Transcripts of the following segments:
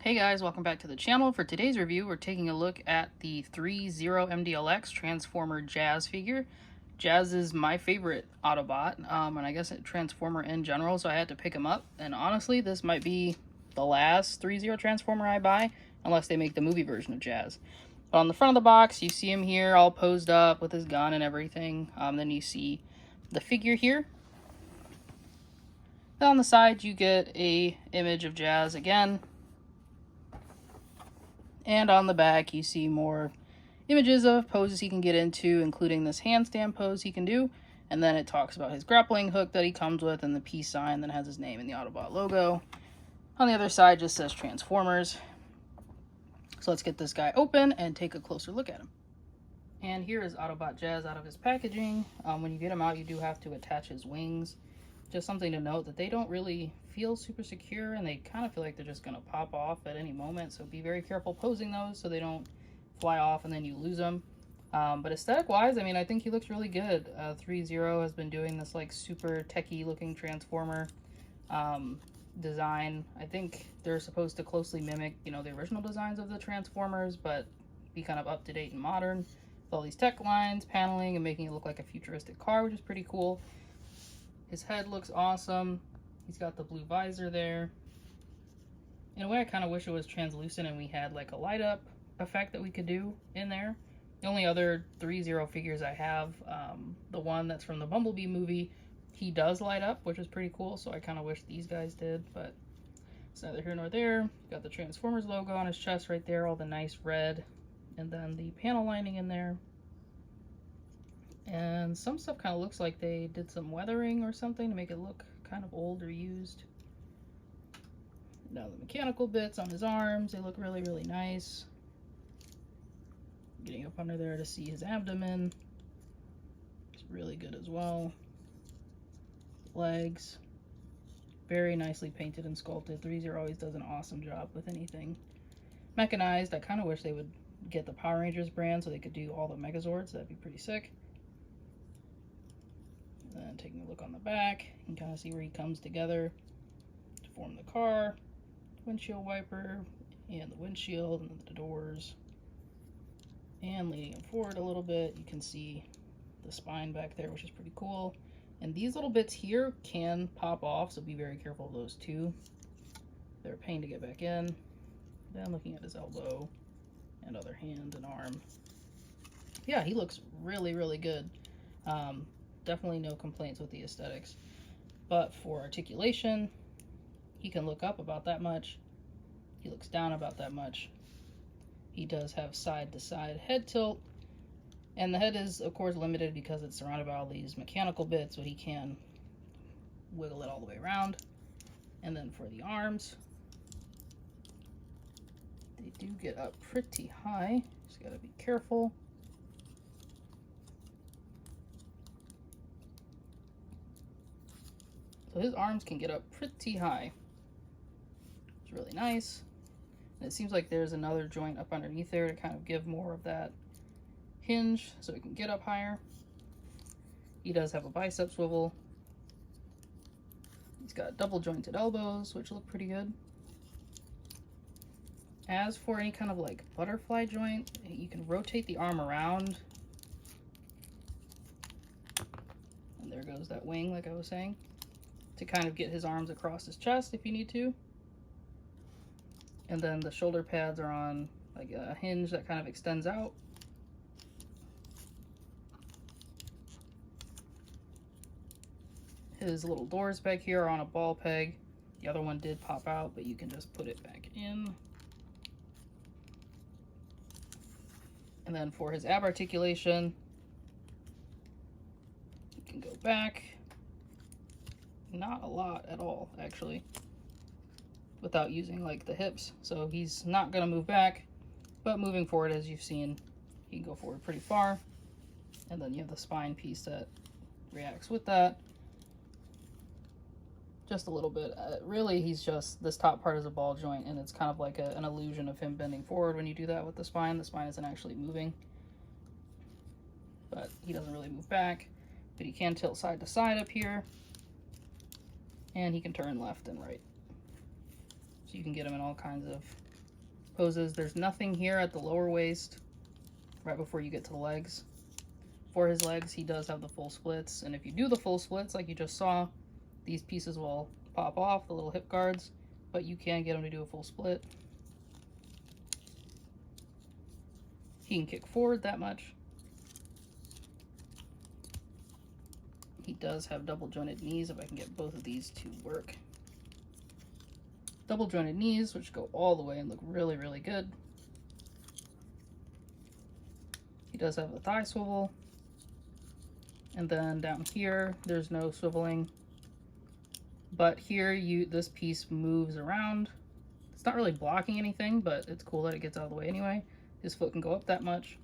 Hey guys, welcome back to the channel. For today's review, we're taking a look at the Threezero MDLX Transformer Jazz figure. Jazz is my favorite Autobot, and I guess a Transformer in general, so I had to pick him up. And honestly, this might be the last Threezero Transformer I buy, unless they make the movie version of Jazz. But on the front of the box, you see him here all posed up with his gun and everything. Then you see the figure here. Then on the side, you get a image of Jazz again. And on the back, you see more images of poses he can get into, including this handstand pose he can do. And then it talks about his grappling hook that he comes with and the peace sign that has his name and the Autobot logo. On the other side just says Transformers. So let's get this guy open and take a closer look at him. And here is Autobot Jazz out of his packaging. When you get him out, you do have to attach his wings. Just something to note that they don't really feel super secure, and they kind of feel like they're just going to pop off at any moment, so be very careful posing those so they don't fly off and then you lose them. But aesthetic wise, I mean, I think he looks really good. Threezero has been doing this like super techie looking Transformer design. I think they're supposed to closely mimic, you know, the original designs of the Transformers, but be kind of up to date and modern with all these tech lines, paneling, and making it look like a futuristic car, which is pretty cool. His head looks awesome. He's got the blue visor there. In a way, I kind of wish it was translucent and we had like a light up effect that we could do in there. The only other Threezero figures I have, the one that's from the Bumblebee movie, he does light up, which is pretty cool, so I kind of wish these guys did, but it's neither here nor there. Got the Transformers logo on his chest right there, all the nice red, and then the panel lining in there. And some stuff kind of looks like they did some weathering or something to make it look kind of old or used. Now the mechanical bits on his arms, they look really, really nice. Getting up under there to see his abdomen. It's really good as well. Legs. Very nicely painted and sculpted. Threezero always does an awesome job with anything mechanized. I kind of wish they would get the Power Rangers brand so they could do all the Megazords. That'd be pretty sick. Then taking a look on the back, you can kind of see where he comes together to form the car, windshield wiper, and the windshield, and the doors. And leaning him forward a little bit, you can see the spine back there, which is pretty cool. And these little bits here can pop off, so be very careful of those too. They're a pain to get back in. Then looking at his elbow and other hand and arm. Yeah, he looks really, really good. Definitely no complaints with the aesthetics. But for articulation, he can look up about that much. He looks down about that much. He does have side-to-side head tilt. And the head is, of course, limited because it's surrounded by all these mechanical bits, so he can wiggle it all the way around. And then for the arms, they do get up pretty high. Just gotta be careful. So his arms can get up pretty high. It's really nice. And it seems like there's another joint up underneath there to kind of give more of that hinge so it can get up higher. He does have a bicep swivel. He's got double jointed elbows, which look pretty good. As for any kind of like butterfly joint, you can rotate the arm around. And there goes that wing, like I was saying, to kind of get his arms across his chest if you need to. And then the shoulder pads are on like a hinge that kind of extends out. His little doors back here are on a ball peg. The other one did pop out, but you can just put it back in. And then for his ab articulation, you can go back. Not a lot at all, actually, without using like the hips. So he's not gonna move back, but moving forward, as you've seen, he can go forward pretty far. And then you have the spine piece that reacts with that. Just a little bit. Really, he's just, this top part is a ball joint, and it's kind of like an illusion of him bending forward when you do that with the spine. The spine isn't actually moving, but he doesn't really move back. But he can tilt side to side up here, and he can turn left and right. So you can get him in all kinds of poses. There's nothing here at the lower waist, right before you get to the legs. For his legs, he does have the full splits, and if you do the full splits like you just saw, these pieces will pop off, the little hip guards, but you can get him to do a full split. He can kick forward that much. He does have double jointed knees, if I can get both of these to work. Double jointed knees, which go all the way and look really, really good. He does have a thigh swivel. And then down here, there's no swiveling. But here, this piece moves around. It's not really blocking anything, but it's cool that it gets out of the way anyway. His foot can go up that much.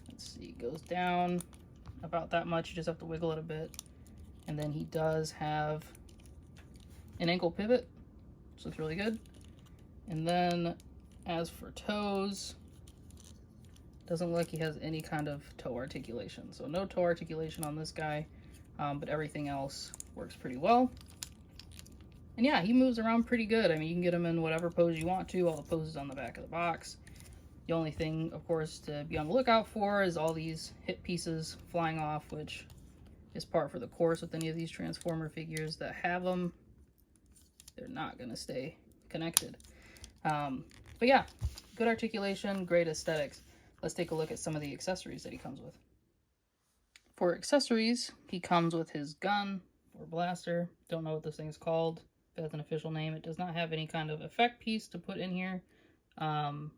Let's see, goes down about that much. You just have to wiggle it a bit. And then he does have an ankle pivot, which looks really good. And then as for toes, doesn't look like he has any kind of toe articulation. So no toe articulation on this guy, but everything else works pretty well. And yeah, he moves around pretty good. I mean, you can get him in whatever pose you want to, all the poses on the back of the box. The only thing, of course, to be on the lookout for is all these hip pieces flying off, which is par for the course with any of these Transformer figures that have them. They're not going to stay connected. But yeah, good articulation, great aesthetics. Let's take a look at some of the accessories that he comes with. For accessories, he comes with his gun or blaster. Don't know what this thing is called. If it has an official name, it does not have any kind of effect piece to put in here. And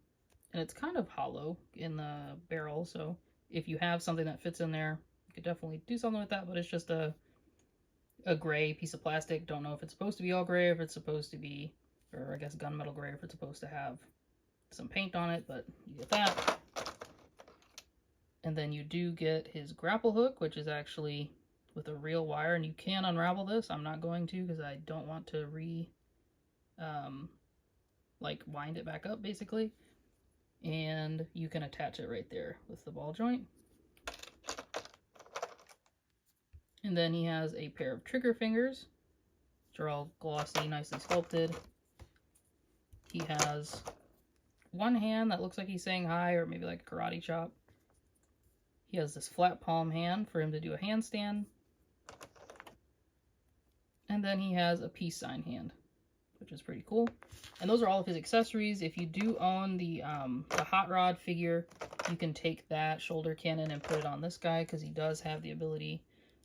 it's kind of hollow in the barrel, so if you have something that fits in there, you could definitely do something with that, but it's just a gray piece of plastic. Don't know if it's supposed to be all gray, if it's supposed to be, or I guess gunmetal gray, if it's supposed to have some paint on it, but you get that. And then you do get his grapple hook, which is actually with a real wire, and you can unravel this. I'm not going to because I don't want to wind it back up, basically. And you can attach it right there with the ball joint. And then he has a pair of trigger fingers, which are all glossy, nicely sculpted. He has one hand that looks like he's saying hi, or maybe like a karate chop. He has this flat palm hand for him to do a handstand. And then he has a peace sign hand, which is pretty cool. And those are all of his accessories. If you do own the Hot Rod figure, you can take that shoulder cannon and put it on this guy, because he does have the ability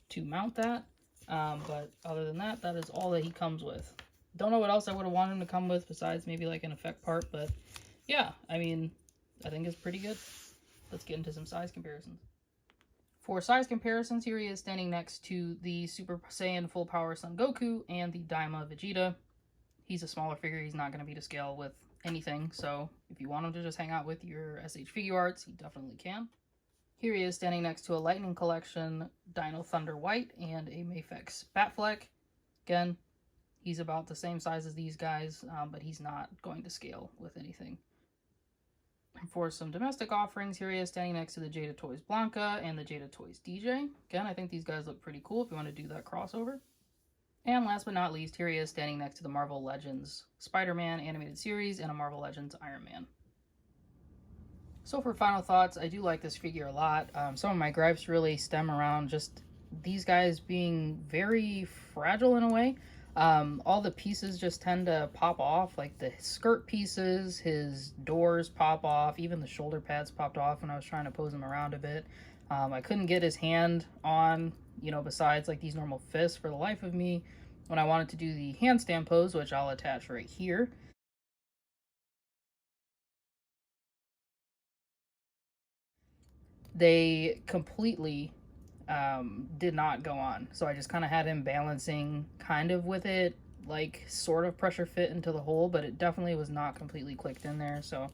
to mount that. But other than that, that is all that he comes with. Don't know what else I would have wanted him to come with besides maybe like an effect part, but yeah, I mean, I think it's pretty good. Let's get into some size comparisons. For size comparisons, here he is standing next to the Super Saiyan Full Power Son Goku and the Daima Vegeta. He's a smaller figure. He's not going to be to scale with anything, so if you want him to just hang out with your SH Figuarts, he definitely can. Here he is standing next to a Lightning Collection Dino Thunder White and a Mafex Batfleck. Again, he's about the same size as these guys, but he's not going to scale with anything. For some domestic offerings, here he is standing next to the Jada Toys Blanca and the Jada Toys DJ. Again, I think these guys look pretty cool if you want to do that crossover. And last but not least, here he is standing next to the Marvel Legends Spider-Man animated series and a Marvel Legends Iron Man. So for final thoughts, I do like this figure a lot. Some of my gripes really stem around just these guys being very fragile in a way. All the pieces just tend to pop off, like the skirt pieces, his doors pop off, even the shoulder pads popped off when I was trying to pose him around a bit. I couldn't get his hand on, besides like these normal fists for the life of me when I wanted to do the handstand pose, which I'll attach right here. They completely did not go on. So I just kind of had him balancing kind of with it, like sort of pressure fit into the hole, but it definitely was not completely clicked in there. So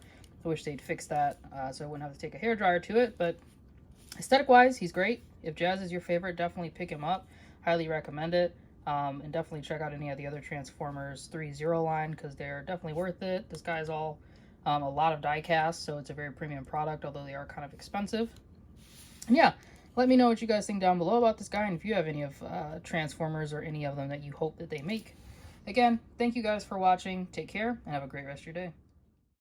I wish they'd fix that so I wouldn't have to take a hairdryer to it. But aesthetic wise, he's great. If Jazz is your favorite, definitely pick him up. Highly recommend it. And definitely check out any of the other Transformers Threezero line, because they're definitely worth it. This guy's all a lot of die cast, so it's a very premium product, although they are kind of expensive. And yeah, let me know what you guys think down below about this guy, and if you have any of Transformers or any of them that you hope that they make. Again, thank you guys for watching. Take care and have a great rest of your day.